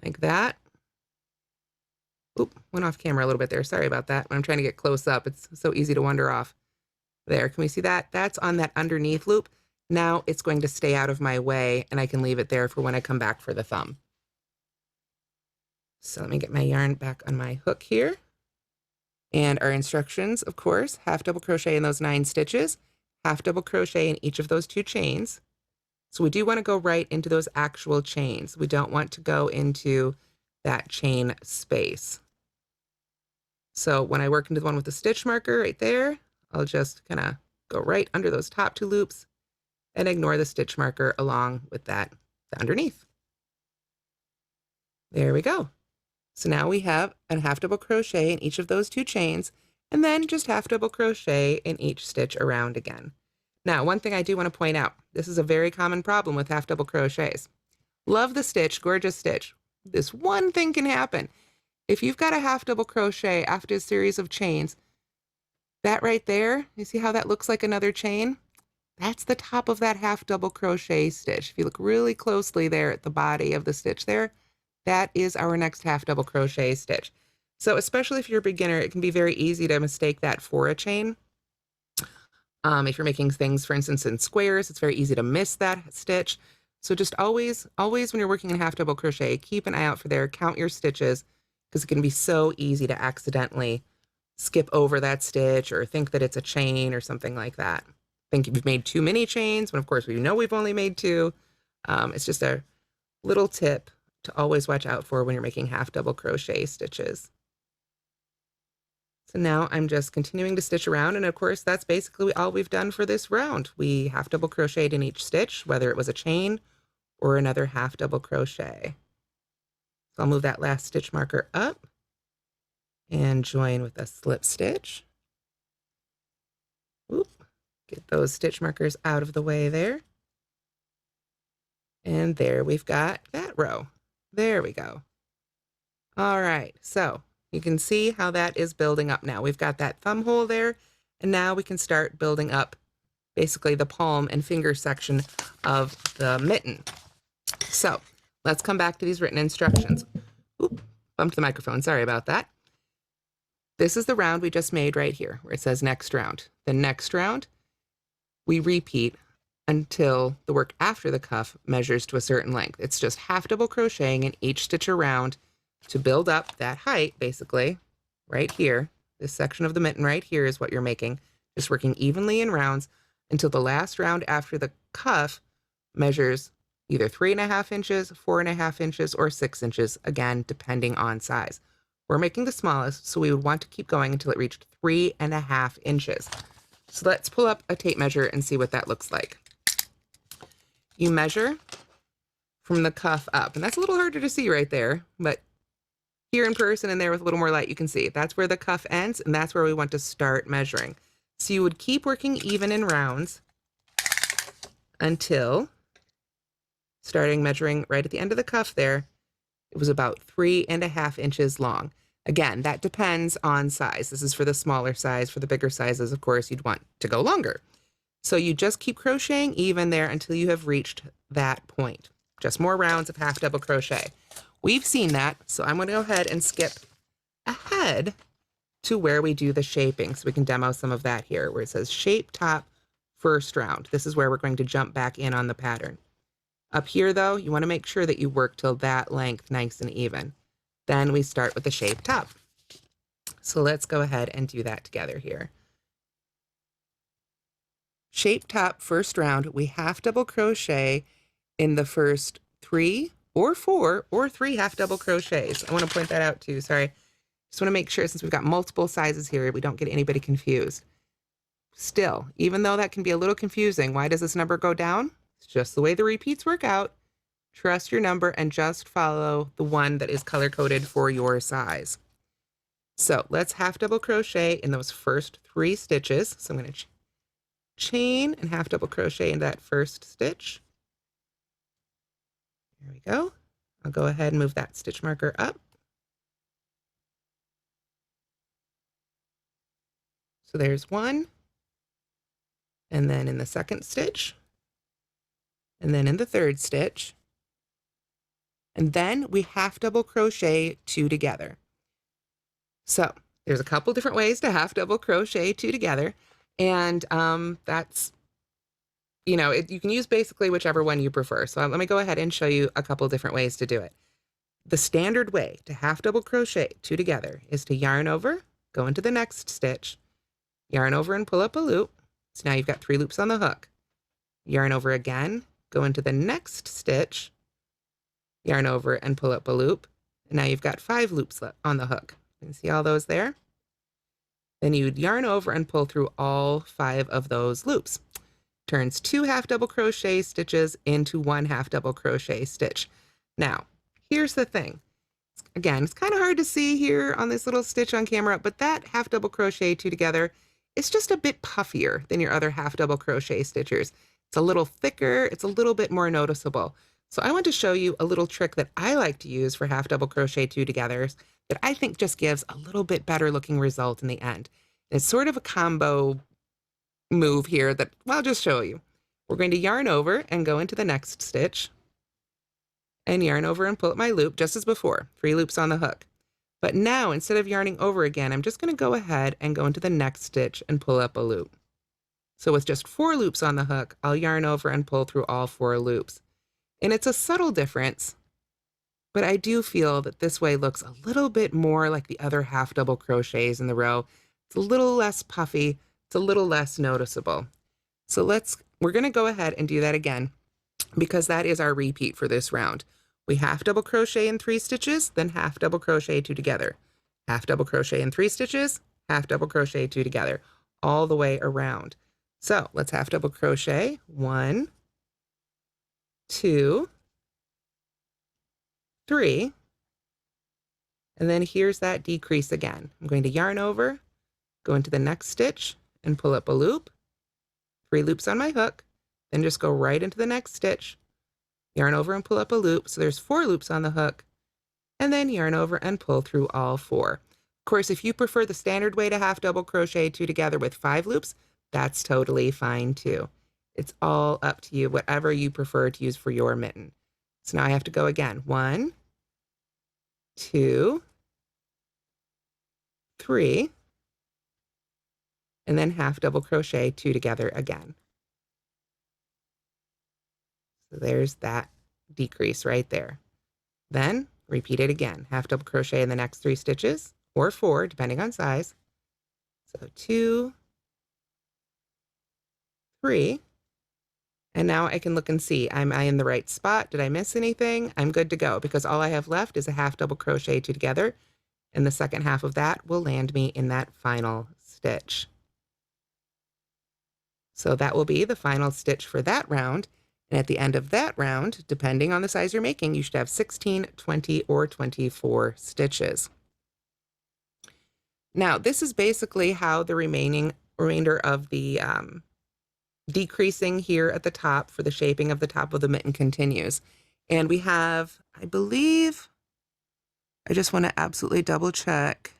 like that. Oop, went off camera a little bit there. Sorry about that. When I'm trying to get close up, it's so easy to wander off. There, can we see that? That's on that underneath loop. Now it's going to stay out of my way, and I can leave it there for when I come back for the thumb. So let me get my yarn back on my hook here. And our instructions, of course, half double crochet in those 9 stitches, half double crochet in each of those 2 chains. So we do want to go right into those actual chains. We don't want to go into that chain space. So when I work into the one with the stitch marker right there, I'll just kind of go right under those top 2 loops and ignore the stitch marker along with that underneath. There we go. So now we have a half double crochet in each of those 2 chains, and then just half double crochet in each stitch around again. Now, one thing I do want to point out, this is a very common problem with half double crochets. Love the stitch, gorgeous stitch. This one thing can happen. If you've got a half double crochet after a series of chains, that right there, you see how that looks like another chain? That's the top of that half double crochet stitch. If you look really closely there at the body of the stitch there, that is our next half double crochet stitch. So especially if you're a beginner, it can be very easy to mistake that for a chain. If you're making things, for instance, in squares, it's very easy to miss that stitch. So just always when you're working in half double crochet, keep an eye out for there, count your stitches, because it can be so easy to accidentally skip over that stitch or think that it's a chain or something like that. Think you've made too many chains, when of course we know we've only made 2. It's just a little tip to always watch out for when you're making half double crochet stitches. So now I'm just continuing to stitch around, and of course that's basically all we've done for this round. We half double crocheted in each stitch, whether it was a chain or another half double crochet. So I'll move that last stitch marker up and join with a slip stitch. Oop, get those stitch markers out of the way there. And there we've got that row. There we go. All right, so you can see how that is building up now. We've got that thumb hole there, and now we can start building up basically the palm and finger section of the mitten. So let's come back to these written instructions. Oop, bumped the microphone, sorry about that. This is the round we just made right here, where it says next round. The next round, we repeat until the work after the cuff measures to a certain length. It's just half double crocheting in each stitch around to build up that height, basically, right here. This section of the mitten right here is what you're making, just working evenly in rounds until the last round after the cuff measures either 3.5 inches, 4.5 inches, or 6 inches, again, depending on size. We're making the smallest, so we would want to keep going until it reached 3.5 inches. So let's pull up a tape measure and see what that looks like. You measure from the cuff up, and that's a little harder to see right there, but here in person and there with a little more light, you can see that's where the cuff ends, and that's where we want to start measuring. So you would keep working even in rounds until starting measuring right at the end of the cuff there. It was about 3.5 inches long. Again, that depends on size. This is for the smaller size. For the bigger sizes, of course, you'd want to go longer. So you just keep crocheting even there until you have reached that point. Just more rounds of half double crochet. We've seen that, so I'm going to go ahead and skip ahead to where we do the shaping so we can demo some of that here, where it says shape top first round. This is where we're going to jump back in on the pattern. Up here, though, you want to make sure that you work till that length nice and even. Then we start with the shape top. So let's go ahead and do that together here. Shape top first round, we half double crochet in the first 3 or 4 or 3 half double crochets. I want to point that out too, sorry. Just want to make sure, since we've got multiple sizes here, we don't get anybody confused. Still, even though that can be a little confusing, why does this number go down? It's just the way the repeats work out. Trust your number and just follow the one that is color-coded for your size. So let's half double crochet in those first 3 stitches. So I'm going to chain and half double crochet in that first stitch. There we go. I'll go ahead and move that stitch marker up. So there's 1, and then in the second stitch, and then in the third stitch, and then we half double crochet 2 together. So there's a couple different ways to half double crochet 2 together, and that's, you know, you can use basically whichever one you prefer. So let me go ahead and show you a couple different ways to do it. The standard way to half double crochet 2 together is to yarn over, go into the next stitch, yarn over and pull up a loop. So now you've got 3 loops on the hook. Yarn over again, go into the next stitch, yarn over and pull up a loop. And now you've got 5 loops on the hook. You can see all those there. Then you'd yarn over and pull through all 5 of those loops. Turns 2 half double crochet stitches into 1 half double crochet stitch. Now, here's the thing. Again, it's kind of hard to see here on this little stitch on camera, but that half double crochet 2 together, it's just a bit puffier than your other half double crochet stitchers. It's a little thicker, it's a little bit more noticeable. So I want to show you a little trick that I like to use for half double crochet 2 togethers that I think just gives a little bit better looking result in the end. It's sort of a combo move here that, well, I'll just show you. We're going to yarn over and go into the next stitch and yarn over and pull up my loop just as before, 3 loops on the hook. But now, instead of yarning over again, I'm just going to go ahead and go into the next stitch and pull up a loop. So with just 4 loops on the hook, I'll yarn over and pull through all 4 loops. And it's a subtle difference, but I do feel that this way looks a little bit more like the other half double crochets in the row. It's a little less puffy, it's a little less noticeable. So we're going to go ahead and do that again, because that is our repeat for this round. We half double crochet in 3 stitches, then half double crochet 2 together. Half double crochet in 3 stitches, half double crochet 2 together, all the way around. So let's half double crochet 1, 2, 3, and then here's that decrease again. I'm going to yarn over, go into the next stitch and pull up a loop, 3 loops on my hook, then just go right into the next stitch, yarn over and pull up a loop. So there's 4 loops on the hook, and then yarn over and pull through all 4. Of course, if you prefer the standard way to half double crochet 2 together with 5 loops, that's totally fine too. It's all up to you, whatever you prefer to use for your mitten. So now I have to go again. 1, 2, 3, and then half double crochet 2 together again. So there's that decrease right there. Then repeat it again. Half double crochet in the next 3 stitches, or 4, depending on size. So 2, 3, and now I can look and see, am I in the right spot? Did I miss anything? I'm good to go, because all I have left is a half double crochet 2 together, and the second half of that will land me in that final stitch. So that will be the final stitch for that round. And at the end of that round, depending on the size you're making, you should have 16, 20, or 24 stitches. Now, this is basically how the remainder of the decreasing here at the top for the shaping of the top of the mitten continues. And we have, I believe, I just want to absolutely double check,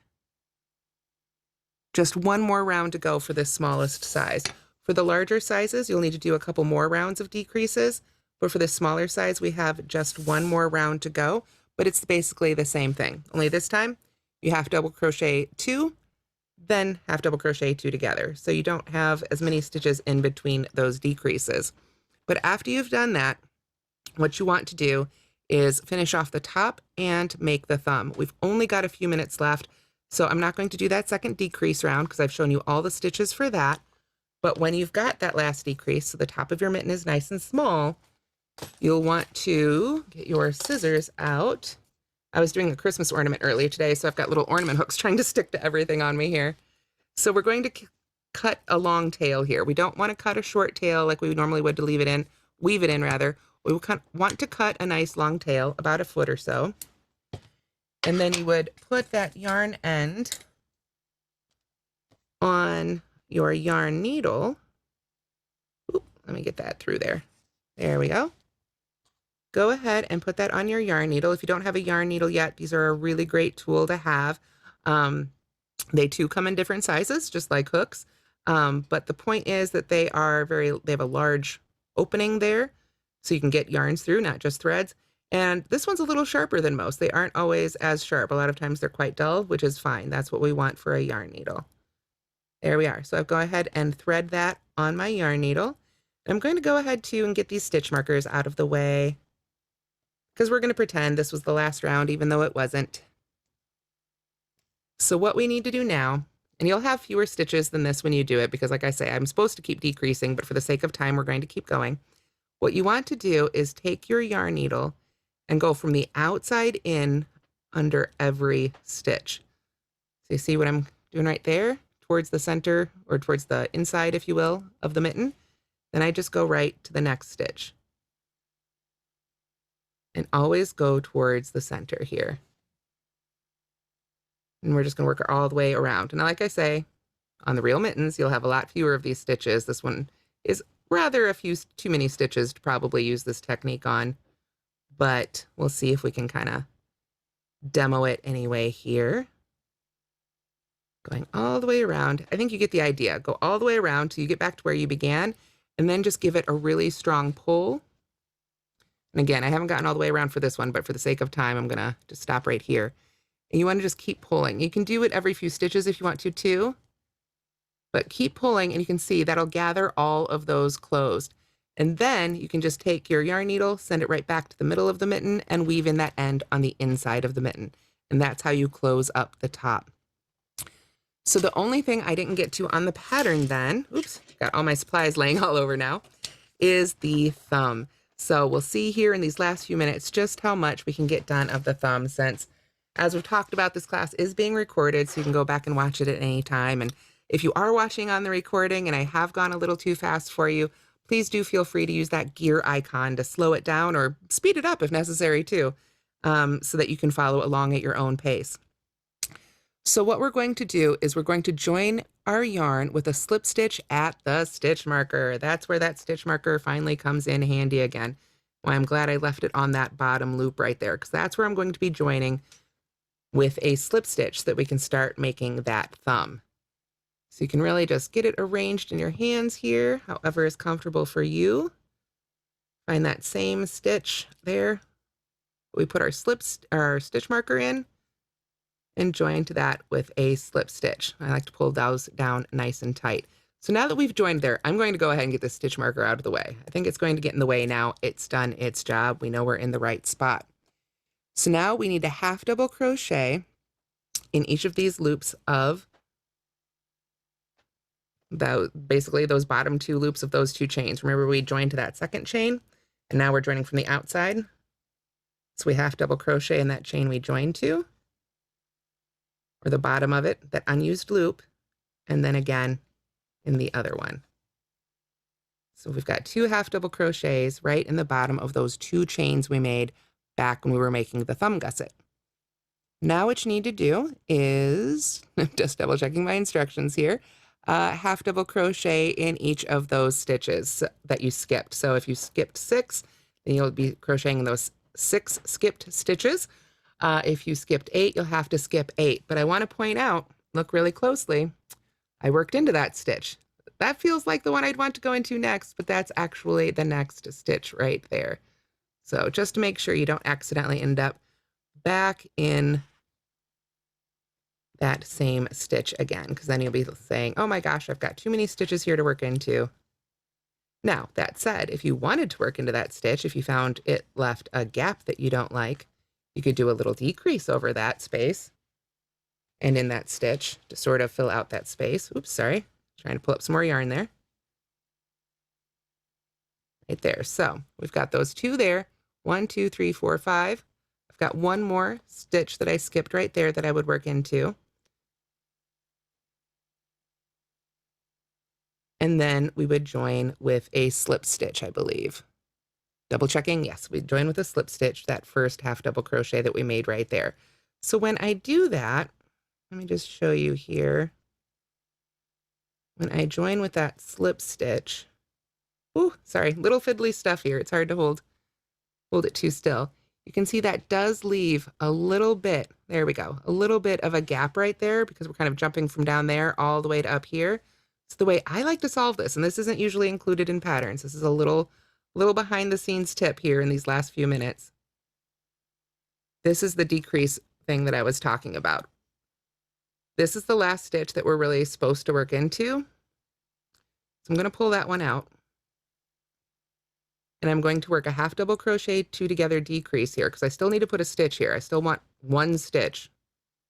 just one more round to go for this smallest size. For the larger sizes, you'll need to do a couple more rounds of decreases, but for the smaller size, we have just one more round to go, but it's basically the same thing. Only this time, you half double crochet 2, then half double crochet 2 together. So you don't have as many stitches in between those decreases. But after you've done that, what you want to do is finish off the top and make the thumb. We've only got a few minutes left, so I'm not going to do that second decrease round because I've shown you all the stitches for that. But when you've got that last decrease, so the top of your mitten is nice and small, you'll want to get your scissors out. I was doing a Christmas ornament earlier today, so I've got little ornament hooks trying to stick to everything on me here. So we're going to cut a long tail here. We don't want to cut a short tail like we normally would to weave it in rather. We want to cut a nice long tail, about a foot or so. And then you would put that yarn end on your yarn needle. Oop, let me get that through there. There we go. Go ahead and put that on your yarn needle. If you don't have a yarn needle yet, these are a really great tool to have. They too come in different sizes, just like hooks. But the point is that they have a large opening there, so you can get yarns through, not just threads. And this one's a little sharper than most. They aren't always as sharp. A lot of times they're quite dull, which is fine. That's what we want for a yarn needle. There we are. So I've go ahead and thread that on my yarn needle. I'm going to go ahead too and get these stitch markers out of the way, because we're going to pretend this was the last round, even though it wasn't. So what we need to do now, and you'll have fewer stitches than this when you do it, because like I say, I'm supposed to keep decreasing, but for the sake of time, we're going to keep going. What you want to do is take your yarn needle and go from the outside in under every stitch. So you see what I'm doing right there? Towards the center, or towards the inside, if you will, of the mitten. Then I just go right to the next stitch. And always go towards the center here. And we're just going to work all the way around. And like I say, on the real mittens, you'll have a lot fewer of these stitches. This one is rather too many stitches to probably use this technique on, but we'll see if we can kind of demo it anyway here. Going all the way around. I think you get the idea. Go all the way around till you get back to where you began, and then just give it a really strong pull. And again, I haven't gotten all the way around for this one, but for the sake of time, I'm going to just stop right here. And you want to just keep pulling. You can do it every few stitches if you want to too, but keep pulling, and you can see that'll gather all of those closed. And then you can just take your yarn needle, send it right back to the middle of the mitten, and weave in that end on the inside of the mitten. And that's how you close up the top. So the only thing I didn't get to on the pattern then, oops, got all my supplies laying all over now, is the thumb. So we'll see here in these last few minutes just how much we can get done of the thumb, since, as we've talked about, this class is being recorded, so you can go back and watch it at any time. And if you are watching on the recording and I have gone a little too fast for you, please do feel free to use that gear icon to slow it down or speed it up if necessary too, so that you can follow along at your own pace. So what we're going to do is we're going to join our yarn with a slip stitch at the stitch marker. That's where that stitch marker finally comes in handy again. Well, I'm glad I left it on that bottom loop right there, because that's where I'm going to be joining with a slip stitch so that we can start making that thumb. So you can really just get it arranged in your hands here, however is comfortable for you. Find that same stitch there. We put our stitch marker in, and join to that with a slip stitch. I like to pull those down nice and tight. So now that we've joined there, I'm going to go ahead and get the stitch marker out of the way. I think it's going to get in the way now. It's done its job. We know we're in the right spot. So now we need to half double crochet in each of these loops of basically those bottom two loops of those two chains. Remember, we joined to that second chain, and now we're joining from the outside. So we half double crochet in that chain we joined to, or the bottom of it, that unused loop, and then again in the other one. So we've got 2 half double crochets right in the bottom of those 2 chains we made back when we were making the thumb gusset. Now what you need to do is, just double checking my instructions here, half double crochet in each of those stitches that you skipped. So if you skipped 6, then you'll be crocheting those 6 skipped stitches. If you skipped 8, you'll have to skip 8. But I want to point out, look really closely, I worked into that stitch. That feels like the one I'd want to go into next, but that's actually the next stitch right there. So just to make sure you don't accidentally end up back in that same stitch again, because then you'll be saying, oh my gosh, I've got too many stitches here to work into. Now, that said, if you wanted to work into that stitch, if you found it left a gap that you don't like, you could do a little decrease over that space and in that stitch to sort of fill out that space. Oops, sorry. Trying to pull up some more yarn there. Right there. So we've got those 2 there. 1, 2, 3, 4, 5. I've got 1 more stitch that I skipped right there that I would work into. And then we would join with a slip stitch, I believe. Double checking, yes, we join with a slip stitch, that first half double crochet that we made right there. So when I do that, let me just show you here. When I join with that slip stitch, ooh, sorry, little fiddly stuff here. It's hard to hold it too still. You can see that does leave a little bit, there we go, a little bit of a gap right there because we're kind of jumping from down there all the way to up here. It's the way I like to solve this, and this isn't usually included in patterns. This is a little behind the scenes tip here in these last few minutes. This is the decrease thing that I was talking about. This is the last stitch that we're really supposed to work into. So I'm going to pull that one out. And I'm going to work a half double crochet 2 together decrease here because I still need to put a stitch here. I still want 1 stitch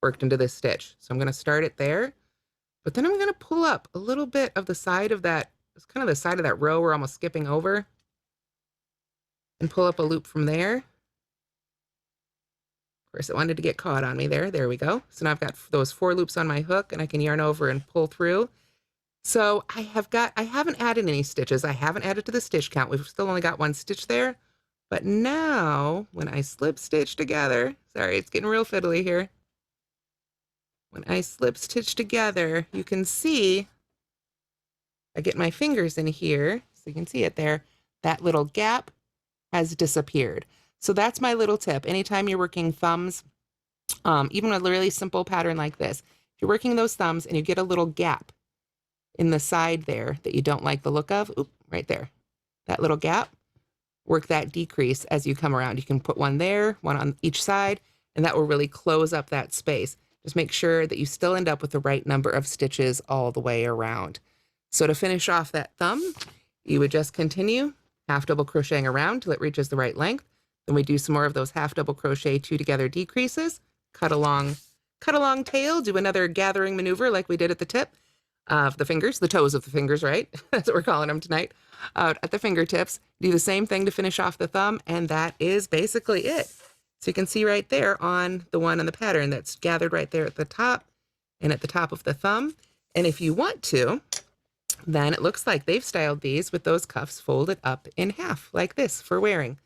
worked into this stitch. So I'm going to start it there. But then I'm going to pull up a little bit of the side of that, it's kind of the side of that row we're almost skipping over, and pull up a loop from there. Of course, it wanted to get caught on me there. There we go. So now I've got those 4 loops on my hook, and I can yarn over and pull through. So I haven't added any stitches. I haven't added to the stitch count. We've still only got 1 stitch there. But now when I slip stitch together, sorry, it's getting real fiddly here. When I slip stitch together, you can see, I get my fingers in here, so you can see it there, that little gap has disappeared. So that's my little tip. Anytime you're working thumbs, even a really simple pattern like this, if you're working those thumbs and you get a little gap in the side there that you don't like the look of, oop, right there, that little gap, work that decrease as you come around. You can put 1 there, 1 on each side, and that will really close up that space. Just make sure that you still end up with the right number of stitches all the way around. So to finish off that thumb, you would just continue half double crocheting around till it reaches the right length. Then we do some more of those half double crochet 2 together decreases, cut along tail, do another gathering maneuver like we did at the tip of the fingers, the toes of the fingers, right? That's what we're calling them tonight. At the fingertips, do the same thing to finish off the thumb, and that is basically it. So you can see right there on the one on the pattern that's gathered right there at the top and at the top of the thumb. And if you want to, then it looks like they've styled these with those cuffs folded up in half like this for wearing.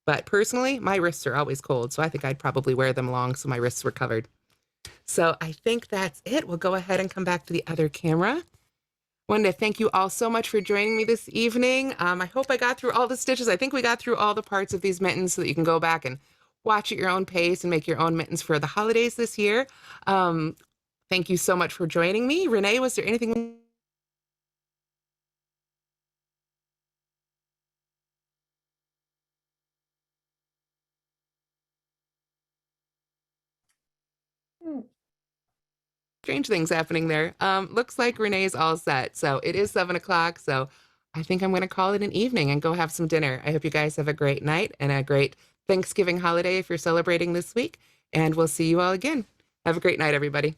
But personally, my wrists are always cold, so I think I'd probably wear them long so my wrists were covered. So I think that's it. We'll go ahead and come back to the other camera. Wanted to thank you all so much for joining me this evening. I hope I got through all the stitches. I think we got through all the parts of these mittens so that you can go back and watch at your own pace and make your own mittens for the holidays this year. Thank you so much for joining me. Renee, was there anything? Strange things happening there. Looks like Renee's all set. So it is 7 o'clock. So I think I'm going to call it an evening and go have some dinner. I hope you guys have a great night and a great Thanksgiving holiday if you're celebrating this week. And we'll see you all again. Have a great night, everybody.